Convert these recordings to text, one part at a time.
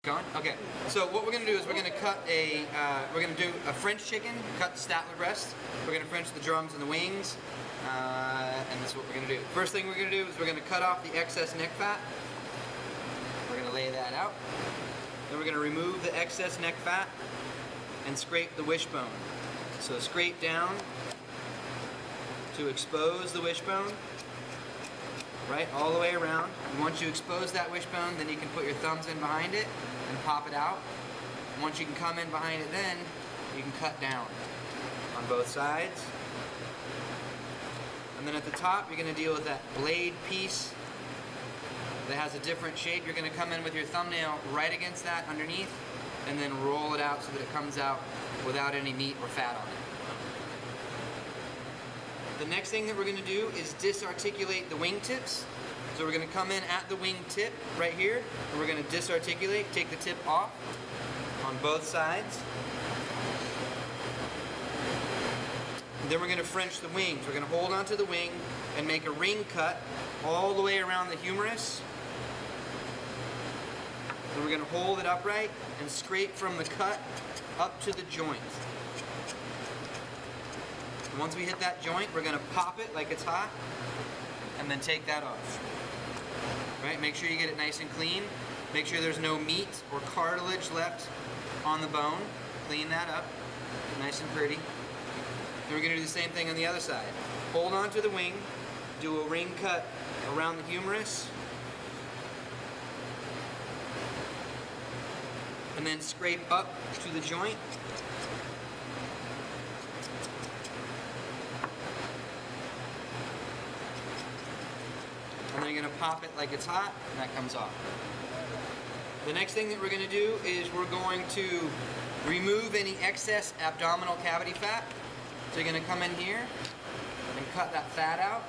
Going? Okay. So what we're going to do is we're going to cut we're going to do a French chicken, cut the Statler breast. We're going to French the drums and the wings, and that's what we're going to do. First thing we're going to do is we're going to cut off the excess neck fat. We're going to lay that out. Then we're going to remove the excess neck fat and scrape the wishbone. So scrape down to expose the wishbone, right, all the way around. And once you expose that wishbone, then you can put your thumbs in behind it and pop it out. And once you can come in behind it, then you can cut down on both sides. And then at the top, you're going to deal with that blade piece that has a different shape. You're going to come in with your thumbnail right against that underneath and then roll it out so that it comes out without any meat or fat on it. The next thing that we're going to do is disarticulate the wingtips. So we're going to come in at the wing tip right here, and we're going to disarticulate, take the tip off on both sides. And then we're going to French the wings. We're going to hold onto the wing and make a ring cut all the way around the humerus. And we're going to hold it upright and scrape from the cut up to the joint. And once we hit that joint, we're going to pop it like it's hot and then take that off. Right? Make sure you get it nice and clean. Make sure there's no meat or cartilage left on the bone. Clean that up nice and pretty. Then we're going to do the same thing on the other side. Hold on to the wing, do a ring cut around the humerus, and then scrape up to the joint. And then you're going to pop it like it's hot, and that comes off. The next thing that we're going to do is we're going to remove any excess abdominal cavity fat. So you're going to come in here and cut that fat out.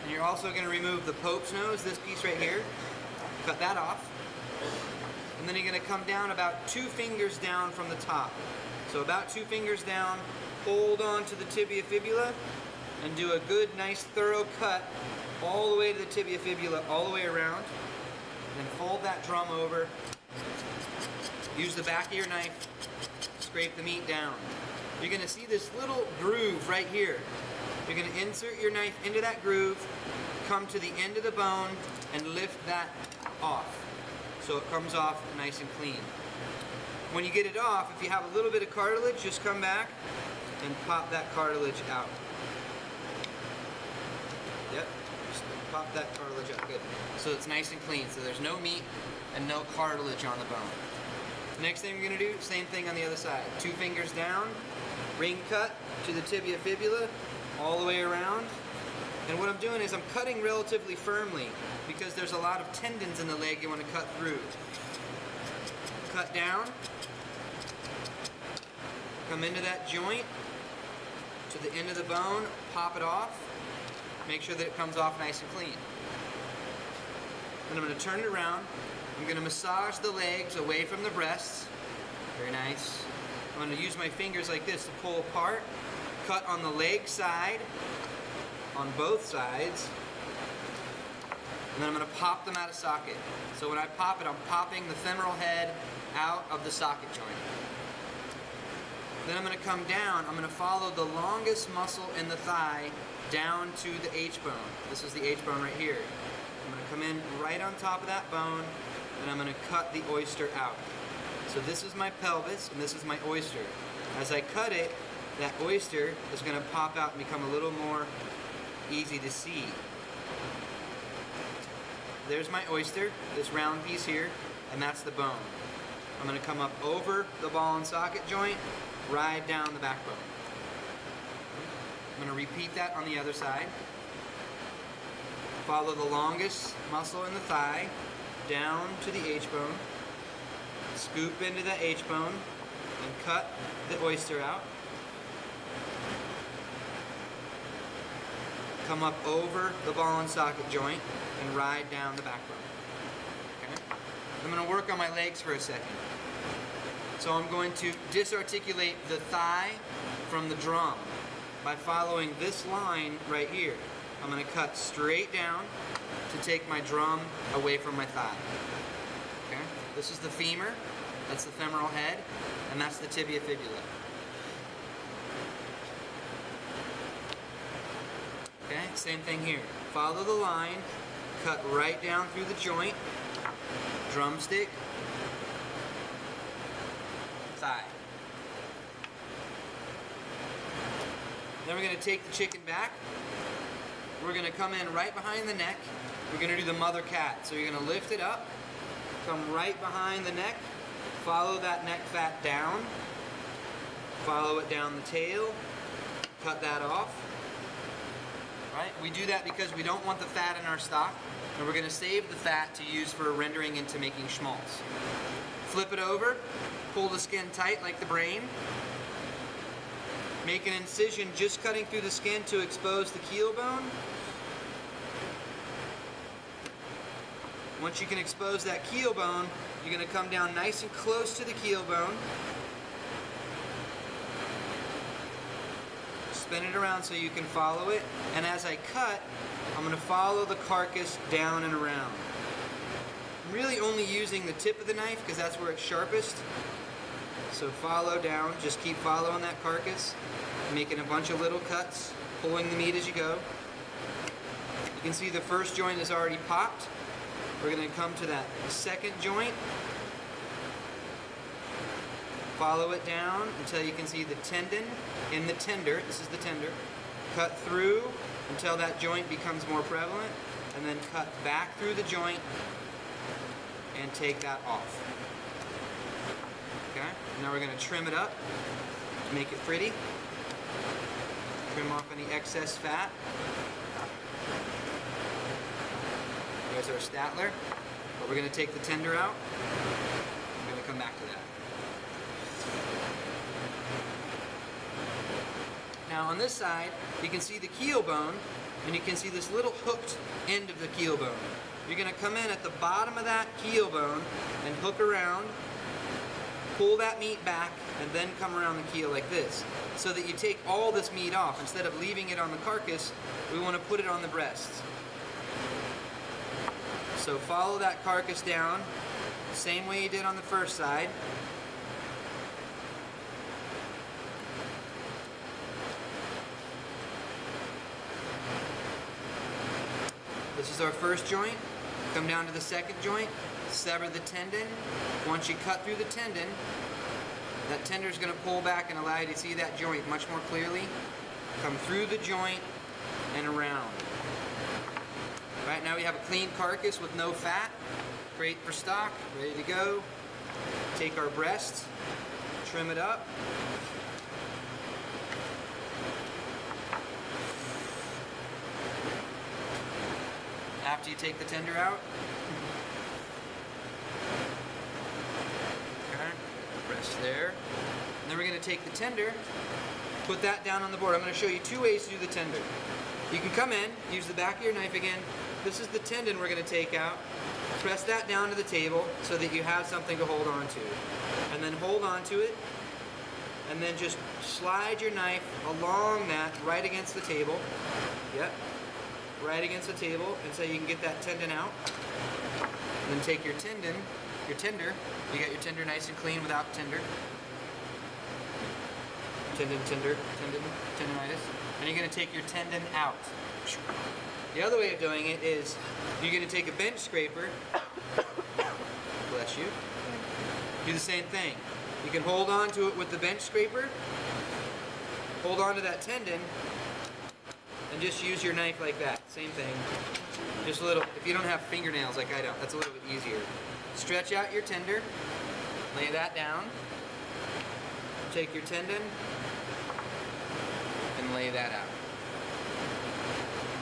And you're also going to remove the Pope's nose, this piece right here. Cut that off. And then you're going to come down about 2 fingers down from the top. So about 2 fingers down, hold on to the tibia fibula and do a good, nice, thorough cut all the way to the tibia fibula, all the way around. And then fold that drum over. Use the back of your knife, scrape the meat down. You're going to see this little groove right here. You're going to insert your knife into that groove, come to the end of the bone, and lift that off. So it comes off nice and clean. When you get it off, if you have a little bit of cartilage, just come back and pop that cartilage out. Yep, just pop that cartilage out, good. So it's nice and clean, so there's no meat and no cartilage on the bone. Next thing we're going to do, same thing on the other side. 2 fingers down, ring cut to the tibia fibula, all the way around. And what I'm doing is I'm cutting relatively firmly because there's a lot of tendons in the leg you want to cut through. Cut down, come into that joint, to the end of the bone, pop it off, make sure that it comes off nice and clean. Then I'm going to turn it around. I'm going to massage the legs away from the breasts. Very nice. I'm going to use my fingers like this to pull apart. Cut on the leg side, on both sides. And then I'm going to pop them out of socket. So when I pop it, I'm popping the femoral head out of the socket joint. Then I'm going to come down. I'm going to follow the longest muscle in the thigh down to the H-bone. This is the H-bone right here. I'm going to come in right on top of that bone, and I'm going to cut the oyster out. So this is my pelvis, and this is my oyster. As I cut it, that oyster is going to pop out and become a little more easy to see. There's my oyster, this round piece here, and that's the bone. I'm going to come up over the ball and socket joint, ride down the backbone. I'm going to repeat that on the other side. Follow the longest muscle in the thigh, down to the H-bone, scoop into the H-bone, and cut the oyster out. Come up over the ball and socket joint and ride down the backbone. Okay? I'm going to work on my legs for a second. So I'm going to disarticulate the thigh from the drum by following this line right here. I'm going to cut straight down to take my drum away from my thigh. Okay? This is the femur, that's the femoral head, and that's the tibia fibula. Okay, same thing here. Follow the line, cut right down through the joint, drumstick, thigh. Then we're going to take the chicken back. We're going to come in right behind the neck. We're going to do the mother cat. So you're going to lift it up, come right behind the neck, follow that neck fat down, follow it down the tail, cut that off. Right? We do that because we don't want the fat in our stock, and we're going to save the fat to use for rendering into making schmaltz. Flip it over, pull the skin tight like the brain. Make an incision just cutting through the skin to expose the keel bone. Once you can expose that keel bone, you're going to come down nice and close to the keel bone. Spin it around so you can follow it, and as I cut, I'm going to follow the carcass down and around. I'm really only using the tip of the knife because that's where it's sharpest. So follow down, just keep following that carcass, making a bunch of little cuts, pulling the meat as you go. You can see the first joint is already popped. We're going to come to that second joint. Follow it down until you can see the tendon in the tender. This is the tender. Cut through until that joint becomes more prevalent, and then cut back through the joint and take that off. Okay? Now we're going to trim it up to make it pretty. Trim off any excess fat. There's our Statler. But we're going to take the tender out. I'm going to come back to that. Now on this side, you can see the keel bone, and you can see this little hooked end of the keel bone. You're going to come in at the bottom of that keel bone and hook around, pull that meat back, and then come around the keel like this, so that you take all this meat off. Instead of leaving it on the carcass, we want to put it on the breasts. So follow that carcass down, same way you did on the first side. This is our first joint. Come down to the second joint, sever the tendon. Once you cut through the tendon, that tender is going to pull back and allow you to see that joint much more clearly. Come through the joint and around. Right now we have a clean carcass with no fat. Great for stock, ready to go. Take our breast, trim it up. After you take the tender out. Okay, breast there. And then we're going to take the tender, put that down on the board. I'm going to show you two ways to do the tender. You can come in, use the back of your knife again. This is the tendon we're going to take out. Press that down to the table so that you have something to hold on to. And then hold on to it. And then just slide your knife along that right against the table. Yep. Right against the table, and so you can get that tendon out. And then take your tender, you got your tender nice and clean without tender. Tendinitis. And you're going to take your tendon out. The other way of doing it is you're going to take a bench scraper, bless you, do the same thing. You can hold on to it with the bench scraper, hold on to that tendon, and just use your knife like that. Same thing. Just a little, if you don't have fingernails like I don't, that's a little bit easier. Stretch out your tender, lay that down, take your tendon, and lay that out.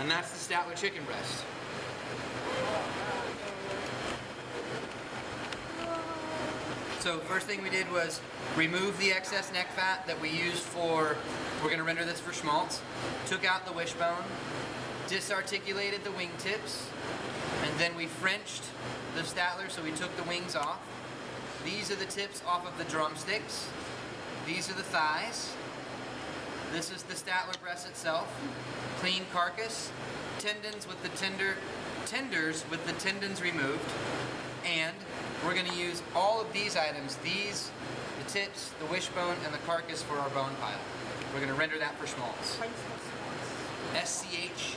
And that's the Statler chicken breast. So first thing we did was remove the excess neck fat that we used for, we're going to render this for schmaltz. Took out the wishbone, disarticulated the wingtips, and then we Frenched the Statler, so we took the wings off. These are the tips off of the drumsticks. These are the thighs. This is the Statler breast itself. Clean carcass. Tendons with the tenders with the tendons removed. And we're going to use all of these items, the tips, the wishbone, and the carcass for our bone pile. We're going to render that for schmaltz. SCH